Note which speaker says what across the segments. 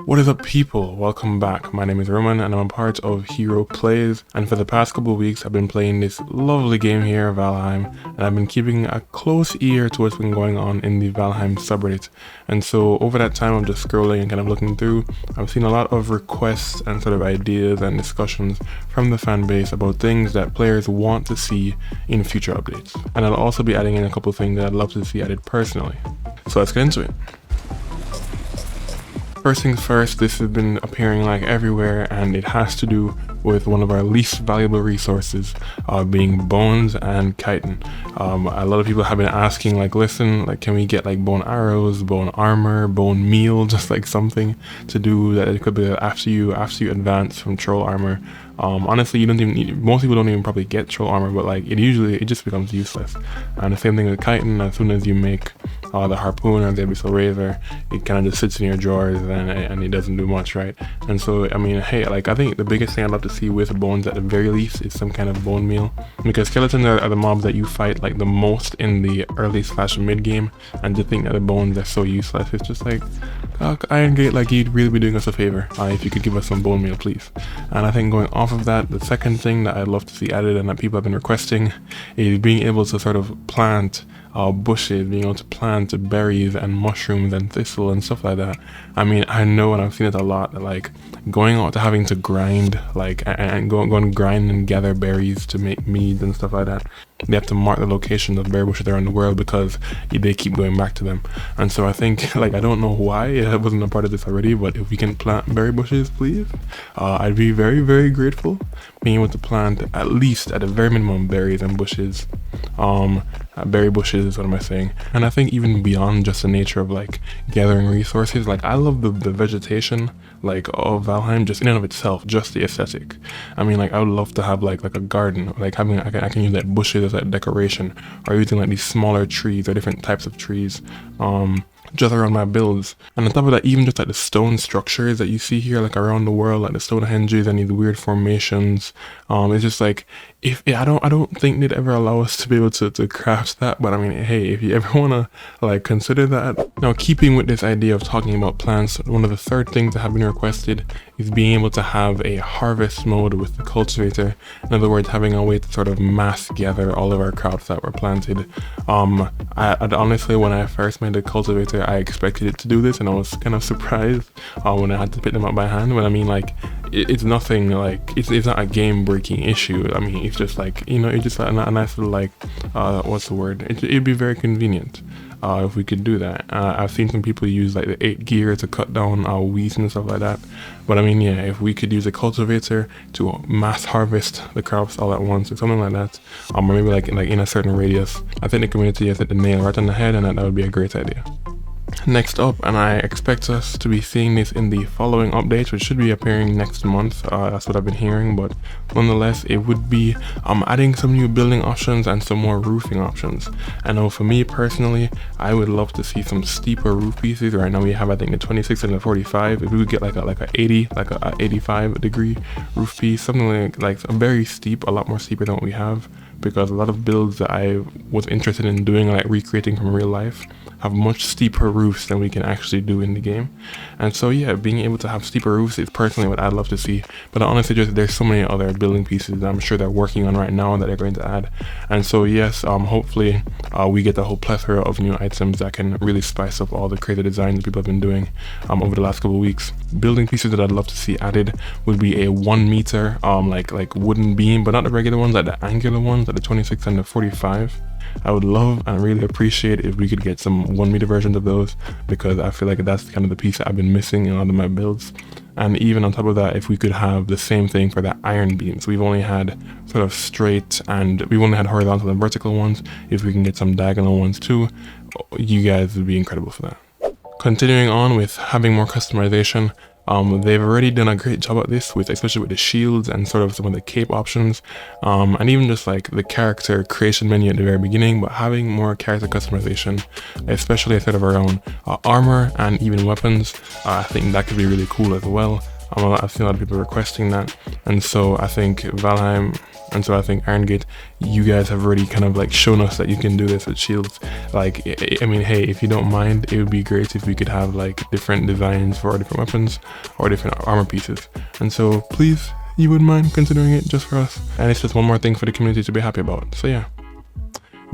Speaker 1: What is up, people? Welcome back. My name is Roman and I'm a part of Hero Plays, and for the past couple of weeks I've been playing this lovely game here, Valheim, and I've been keeping a close ear to what's been going on in the Valheim subreddit. And so over that time I'm just scrolling and kind of looking through. I've seen a lot of requests and sort of ideas and discussions from the fan base about things that players want to see in future updates. And I'll also be adding in a couple of things that I'd love to see added personally. So let's get into it. First things first, this has been appearing like everywhere, and it has to do with one of our least valuable resources, being bones and chitin. A lot of people have been asking, like, listen, like, can we get like bone arrows, bone armor, bone meal, just like something to do that it could be after you advance from troll armor. Honestly, you don't even need, most people don't even probably get troll armor, but like it just becomes useless. And the same thing with chitin. As soon as you make the harpoon or the abyssal razor, it kind of just sits in your drawers and it doesn't do much, right? And so I mean, hey, like, I think the biggest thing I'd love to see with bones at the very least is some kind of bone meal, because skeletons are the mobs that you fight like the most in the early / mid game, and to think that the bones are so useless, it's just like, Iron Gate, like, you'd really be doing us a favor if you could give us some bone meal, please. And I think going off of that, the second thing that I'd love to see added and that people have been requesting is being able to sort of plant bushes, being able to plant berries and mushrooms and thistle and stuff like that. I mean, I know, and I've seen it a lot, that like going out to having to grind, like, and go and grind and gather berries to make meads and stuff like that. They have to mark the location of berry bushes around the world because they keep going back to them. And so I think, like, I don't know why it wasn't a part of this already, but if we can plant berry bushes, please, I'd be very, very grateful. Being able to plant at least, at a very minimum, berries and bushes. Berry bushes, what am I saying? And I think even beyond just the nature of like gathering resources, like, I love the vegetation like of Valheim just in and of itself, just the aesthetic. I mean, like, I would love to have like a garden, like having, I can use like bushes as like decoration, or using like these smaller trees or different types of trees just around my builds. And on top of that, even just like the stone structures that you see here, like around the world, like the Stonehenges and these weird formations, it's just like, I don't think they'd ever allow us to be able to craft that, but I mean, hey, if you ever want to like consider that. Now, keeping with this idea of talking about plants, one of the third things that have been requested is being able to have a harvest mode with the cultivator. In other words, having a way to sort of mass gather all of our crops that were planted. I'd honestly, when I first made the cultivator, I expected it to do this, and I was kind of surprised when I had to pick them up by hand. But I mean, like, it's nothing, like, it's not a game breaking issue. I mean, it's just like, you know, it's just a nice little, like, what's the word? It'd be very convenient if we could do that. I've seen some people use like the 8 gear to cut down weeds and stuff like that. But I mean, yeah, if we could use a cultivator to mass harvest the crops all at once or something like that, or maybe like in a certain radius, I think the community has hit the nail right on the head, and that would be a great idea. Next up, and I expect us to be seeing this in the following updates, which should be appearing next month, that's what I've been hearing, but nonetheless, it would be adding some new building options and some more roofing options. I know for me personally, I would love to see some steeper roof pieces. Right now we have, I think, the 26 and the 45. If we would get like a 80, like a 85 degree roof piece, something like very steep, a lot more steeper than what we have, because a lot of builds that I was interested in doing, like recreating from real life, have much steeper roofs than we can actually do in the game. And so yeah, being able to have steeper roofs is personally what I'd love to see. But honestly, just there's so many other building pieces that I'm sure they're working on right now that they're going to add. And so yes, hopefully we get the whole plethora of new items that can really spice up all the crazy designs that people have been doing over the last couple of weeks. Building pieces that I'd love to see added would be a 1 meter like wooden beam, but not the regular ones, like the angular ones, like the 26 and the 45. I would love and really appreciate if we could get some 1 meter versions of those, because I feel like that's kind of the piece that I've been missing in a lot of my builds. And even on top of that, if we could have the same thing for the iron beams. We've only had sort of straight, and we've only had horizontal and vertical ones. If we can get some diagonal ones too, you guys would be incredible for that. Continuing on with having more customization, they've already done a great job at this, especially with the shields and sort of some of the cape options, and even just like the character creation menu at the very beginning. But having more character customization, especially sort of around armor and even weapons, I think that could be really cool as well. I've seen a lot of people requesting that, and so I think Valheim, and so I think Iron Gate, you guys have already kind of like shown us that you can do this with shields. Like, I mean, hey, if you don't mind, it would be great if we could have like different designs for our different weapons or different armor pieces. And so please, you wouldn't mind considering it just for us. And it's just one more thing for the community to be happy about. So yeah.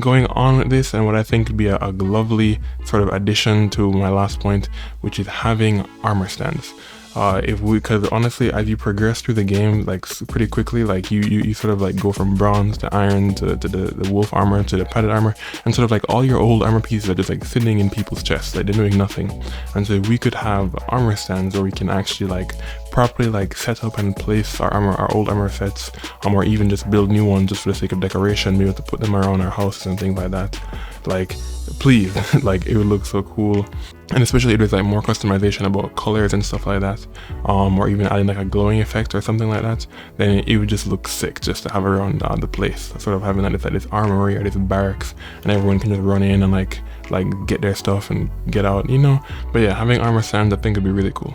Speaker 1: Going on with this, and what I think could be a lovely sort of addition to my last point, which is having armor stands. Because honestly, as you progress through the game, like pretty quickly, like you sort of like go from bronze to iron to the wolf armor to the padded armor, and sort of like all your old armor pieces are just like sitting in people's chests, like they're doing nothing. And so if we could have armor stands where we can actually like properly like set up and place our old armor sets, or even just build new ones just for the sake of decoration, be able to put them around our houses and things like that. Like, please, like it would look so cool. And especially if there's like more customization about colors and stuff like that, or even adding like a glowing effect or something like that, then it would just look sick just to have around the place. Sort of having that like this armory or this barracks, and everyone can just run in and like get their stuff and get out, you know. But yeah, having armor stands I think would be really cool.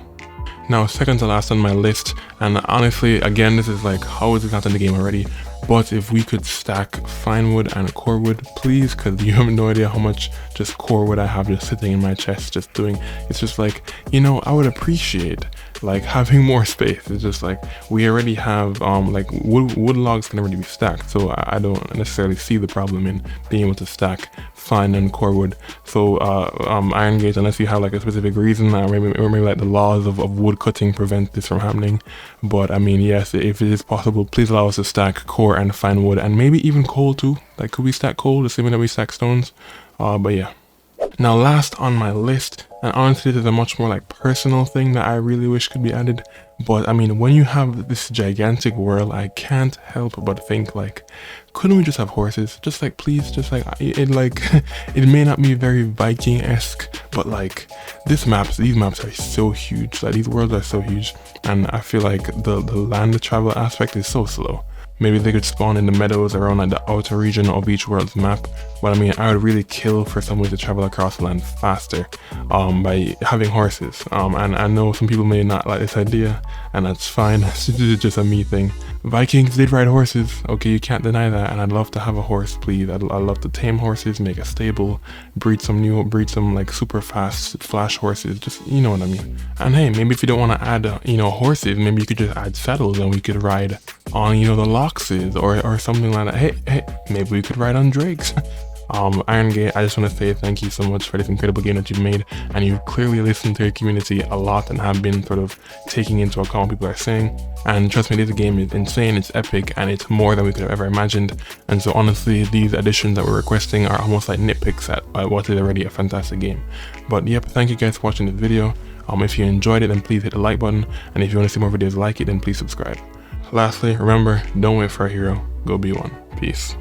Speaker 1: Now, second to last on my list, and honestly, again, this is like, how is this not in the game already? But if we could stack fine wood and core wood, please, because you have no idea how much just core wood I have just sitting in my chest, just doing, it's just like, you know, I would appreciate like having more space. It's just like, we already have, like wood logs can already be stacked, so I don't necessarily see the problem in being able to stack fine and core wood. So Iron Gate, unless you have like a specific reason, or maybe like the laws of wood cutting prevent this from happening. But I mean, yes, if it is possible, please allow us to stack core and fine wood, and maybe even coal too. Like, could we stack coal the same way that we stack stones? But yeah. Now, last on my list, and honestly this is a much more like personal thing that I really wish could be added, but I mean, when you have this gigantic world, I can't help but think like, couldn't we just have horses? Just like, please, just like, it like, it may not be very Viking-esque, but like, these maps are so huge, like these worlds are so huge, and I feel like the land travel aspect is so slow. Maybe they could spawn in the meadows around like the outer region of each world's map. But I mean, I would really kill for someone to travel across the land faster by having horses. And I know some people may not like this idea, and that's fine. It's just a me thing. Vikings did ride horses. Okay, you can't deny that. And I'd love to have a horse, please. I'd love to tame horses, make a stable, breed some like super fast flash horses. Just, you know what I mean. And hey, maybe if you don't want to add, horses, maybe you could just add saddles and we could ride on, the Loxes or something like that. Hey, maybe we could ride on Drakes. Iron Gate, I just want to say thank you so much for this incredible game that you've made, and you've clearly listened to your community a lot and have been sort of taking into account what people are saying. And trust me, this game is insane, it's epic, and it's more than we could have ever imagined. And so honestly, these additions that we're requesting are almost like nitpicks at what is already a fantastic game. But yep, thank you guys for watching this video. If you enjoyed it, then please hit the like button, and if you want to see more videos like it, then please subscribe. Lastly, remember, don't wait for a hero, go be one. Peace.